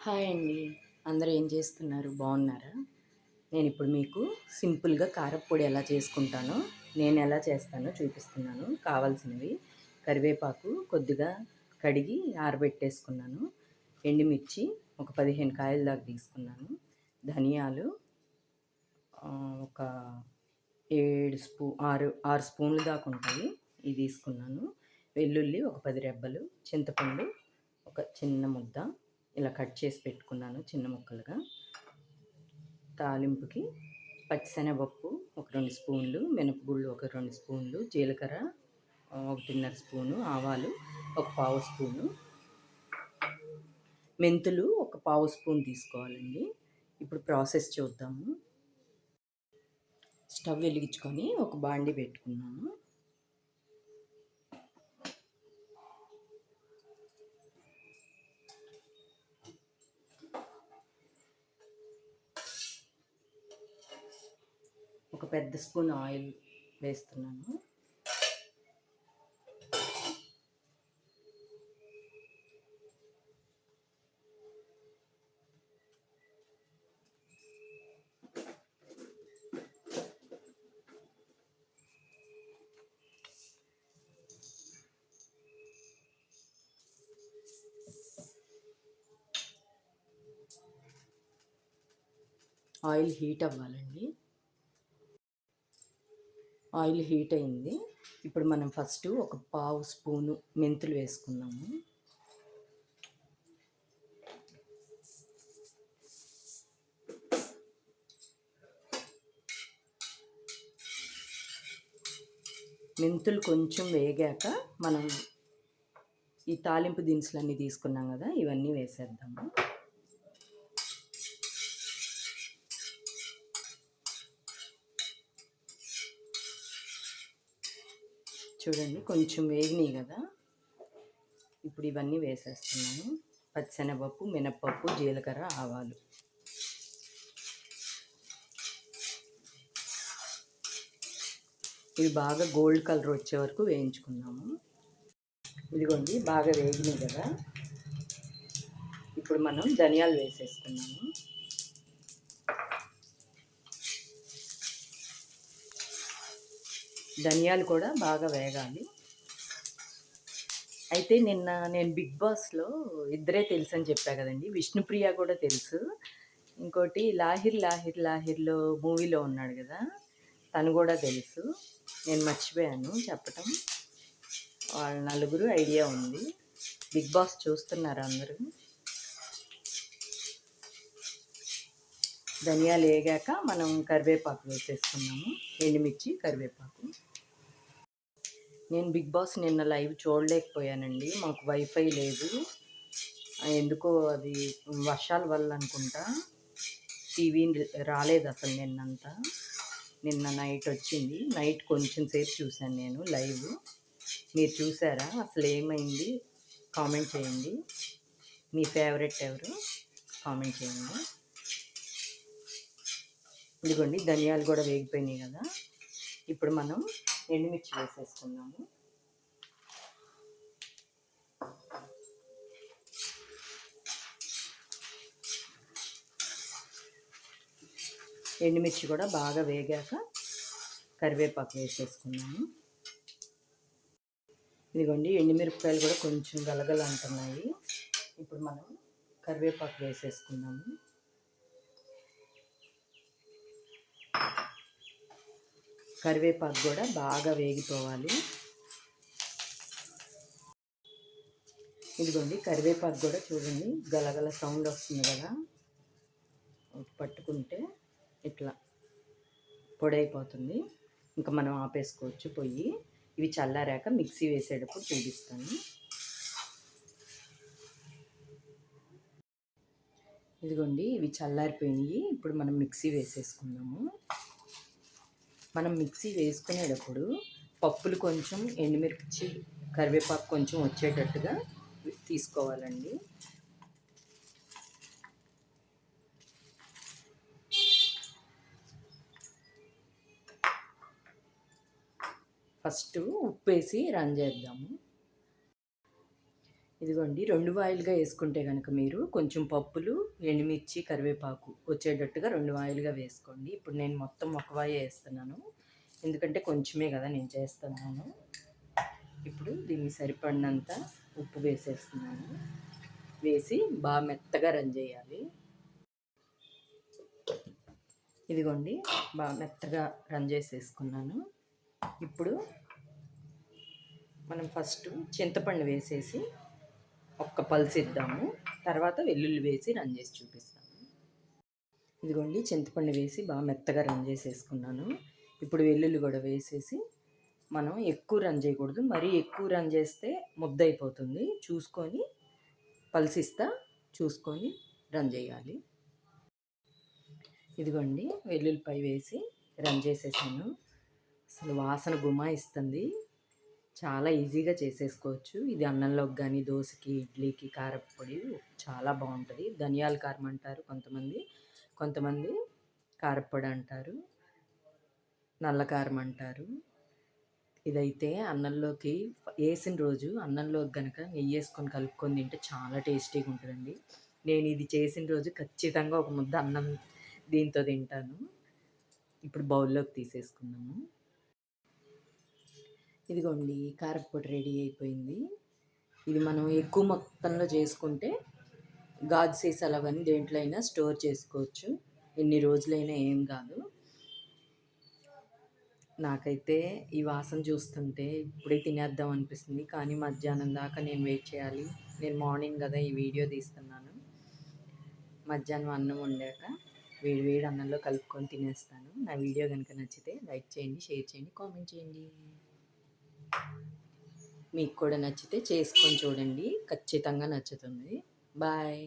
Hi అండి. అందరూ ఏం చేస్తున్నారు? బాగున్నారా? నేను ఇప్పుడు మీకు సింపుల్‌గా కారప్పొడి ఎలా చేసుకుంటానో, నేను ఎలా చేస్తానో చూపిస్తున్నాను. కావాల్సినవి కరివేపాకు కొద్దిగా కడిగి ఆరబెట్టేసుకున్నాను. ఎండుమిర్చి ఒక 15 కాయల దాకా తీసుకున్నాను. ధనియాలు ఒక 6 స్పూన్లు దాకా ఉంటాయి. ఇవి తీసుకున్నాను. వెల్లుల్లి ఒక 10 రెబ్బలు, చింతపండు ఒక చిన్న ముద్ద ఇలా కట్ చేసి పెట్టుకున్నాను చిన్న ముక్కలుగా. తాలింపుకి పచ్చిశనగపప్పు ఒక 2 స్పూన్లు, మినపగుళ్ళు ఒక 2 స్పూన్లు, జీలకర్ర 1.5 స్పూను, ఆవాలు ఒక పావు స్పూను, మెంతులు ఒక పావు స్పూన్ తీసుకోవాలండి. ఇప్పుడు ప్రాసెస్ చూద్దాము. స్టవ్ వెలిగించుకొని ఒక బాండి పెట్టుకున్నాను. ఒక పెద్ద స్పూన్ ఆయిల్ వేస్తున్నాను. ఆయిల్ హీట్ అవ్వాలండి. ఆయిల్ హీట్ అయింది. ఇప్పుడు మనం ఫస్ట్ ఒక పావు స్పూను మెంతులు వేసుకున్నాము. మెంతులు కొంచెం వేగాక మనం ఈ తాలింపు దినుసులన్నీ తీసుకున్నాం కదా, ఇవన్నీ వేసేద్దాము. చూడండి కొంచెం వేగినాయి కదా, ఇప్పుడు ఇవన్నీ వేసేస్తున్నాను. పచ్చిశనగపప్పు, మినప్పప్పు, జీలకర్ర, ఆవాలు. ఇవి బాగా గోల్డ్ కలర్ వచ్చే వరకు వేయించుకున్నాము. ఇదిగోండి బాగా వేగినాయి కదా, ఇప్పుడు మనం ధనియాలు వేసేసుకున్నాము. ధనియాలు కూడా బాగా వేగాలి. అయితే నిన్న నేను బిగ్ బాస్లో ఇద్దరే తెలుసు అని చెప్పా కదండి, విష్ణుప్రియ కూడా తెలుసు, ఇంకోటి లాహిర్ లాహిర్ లాహిర్లో మూవీలో ఉన్నాడు కదా, తను కూడా తెలుసు. నేను మర్చిపోయాను చెప్పటం. వాళ్ళ నలుగురు ఐడియా ఉంది. బిగ్ బాస్ చూస్తున్నారు అందరూ. ధనియాలు వేగాక మనం కరివేపాకు వేసేసుకున్నాము. ఎండుమిర్చి, కరివేపాకు. నేను బిగ్ బాస్ నిన్న లైవ్ చూడలేకపోయానండి, మాకు వైఫై లేదు. ఎందుకో అది వర్షాల వల్ల అనుకుంటా టీవీ రాలేదు అసలు నిన్నంతా. నిన్న నైట్ వచ్చింది. నైట్ కొంచెం సేపు చూశాను నేను లైవ్. మీరు చూసారా? అసలు ఏమైంది కామెంట్ చేయండి. మీ ఫేవరెట్ ఎవరు కామెంట్ చేయండి. ఇదిగోండి ధనియాలు కూడా వేగిపోయినాయి కదా, ఇప్పుడు మనం ఎండుమిర్చి వేసేసుకున్నాము. ఎండుమిర్చి కూడా బాగా వేగాక కరివేపాకు వేసేసుకున్నాము. ఇదిగోండి ఎండుమిరపకాయలు కూడా కొంచెం గలగల అంటున్నాయి. ఇప్పుడు మనం కరివేపాకు వేసేసుకున్నాము. కరివేపాకు కూడా బాగా వేగిపోవాలి. ఇదిగోండి కరివేపాకు కూడా చూడండి గలగల సౌండ్ వస్తుంది కదా, పట్టుకుంటే ఇట్లా పొడి అయిపోతుంది. ఇంకా మనం ఆపేసుకోవచ్చు పొయ్యి. ఇవి చల్లారాక మిక్సీ వేసేటప్పుడు చూపిస్తాను. ఇదిగోండి ఇవి చల్లారిపోయినాయి. ఇప్పుడు మనం మిక్సీ వేసేసుకుందాము. మనం మిక్సీ వేసుకునేటప్పుడు పప్పులు కొంచెం, ఎండుమిర్చి, కరివేపాకు కొంచెం వచ్చేటట్టుగా తీసుకోవాలండి. ఫస్ట్ ఉప్పు వేసి రన్ చేద్దాము. ఇదిగోండి 2 వాయిలుగా వేసుకుంటే గనక మీరు కొంచెం పప్పులు, ఎండుమిర్చి, కరివేపాకు వచ్చేటట్టుగా 2 వాయిలుగా వేసుకోండి. ఇప్పుడు నేను మొత్తం ఒక వాయే ఏస్తున్నాను. ఎందుకంటే కొంచెమే కదా నేను చేస్తున్నాను. ఇప్పుడు దీనికి సరిపడినంత ఉప్పు వేసేస్తున్నాను. వేసి బాగా మెత్తగా రంజేయాలి. ఇదిగోండి బాగా మెత్తగా రంజేసేసుకున్నాను. ఇప్పుడు మనం ఫస్ట్ చింతపండు వేసేసి ఒక్క పల్స్ ఇద్దాము. తర్వాత వెల్లుల్లి వేసి రంజేసి చూపిస్తాను. ఇదిగోండి చింతపండు వేసి బాగా మెత్తగా రంజేసేసుకున్నాను. ఇప్పుడు వెల్లుల్లి కూడా వేసేసి మనం ఎక్కువ రంజేయకూడదు. మరీ ఎక్కువ రంజేస్తే ముద్ద అయిపోతుంది. చూసుకొని పల్సిస్తా చూసుకొని రంజేయాలి. ఇదిగోండి వెల్లుల్లిపాయ వేసి రంజేసేసాను. అసలు వాసన గుమాయిస్తుంది. చాలా ఈజీగా చేసేసుకోవచ్చు. ఇది అన్నంలోకి కానీ, దోశకి, ఇడ్లీకి కారప్పొడి చాలా బాగుంటుంది. ధనియాల కారం అంటారు కొంతమంది, కొంతమంది కారప్పొడి అంటారు, నల్ల కారం అంటారు. ఇదైతే అన్నంలోకి వేసిన రోజు అన్నంలోకి కనుక నెయ్యి వేసుకొని కలుపుకొని తింటే చాలా టేస్టీగా ఉంటుందండి. నేను ఇది చేసిన రోజు ఖచ్చితంగా ఒక ముద్ద అన్నం దీంతో తింటాను. ఇప్పుడు బౌల్లోకి తీసేసుకున్నాము. ఇదిగోండి కారప్పొడి రెడీ అయిపోయింది. ఇది మనం ఎక్కువ మొత్తంలో చేసుకుంటే గాజు సీసాలు అవన్నీ దేంట్లో అయినా స్టోర్ చేసుకోవచ్చు. ఎన్ని రోజులైనా ఏం కాదు. నాకైతే ఈ వాసన చూస్తుంటే ఇప్పుడే తినేద్దాం అనిపిస్తుంది. కానీ మధ్యాహ్నం దాకా నేను వెయిట్ చేయాలి. నేను మార్నింగ్ కదా ఈ వీడియో తీస్తున్నాను. మధ్యాహ్నం అన్నం వండాక వేడి వేడి అన్నంలో కలుపుకొని తినేస్తాను. నా వీడియో కనుక నచ్చితే లైక్ చేయండి, షేర్ చేయండి, కామెంట్ చేయండి. మీకు కూడా నచ్చితే చేసుకొని చూడండి. ఖచ్చితంగా నచ్చుతుంది. బాయ్.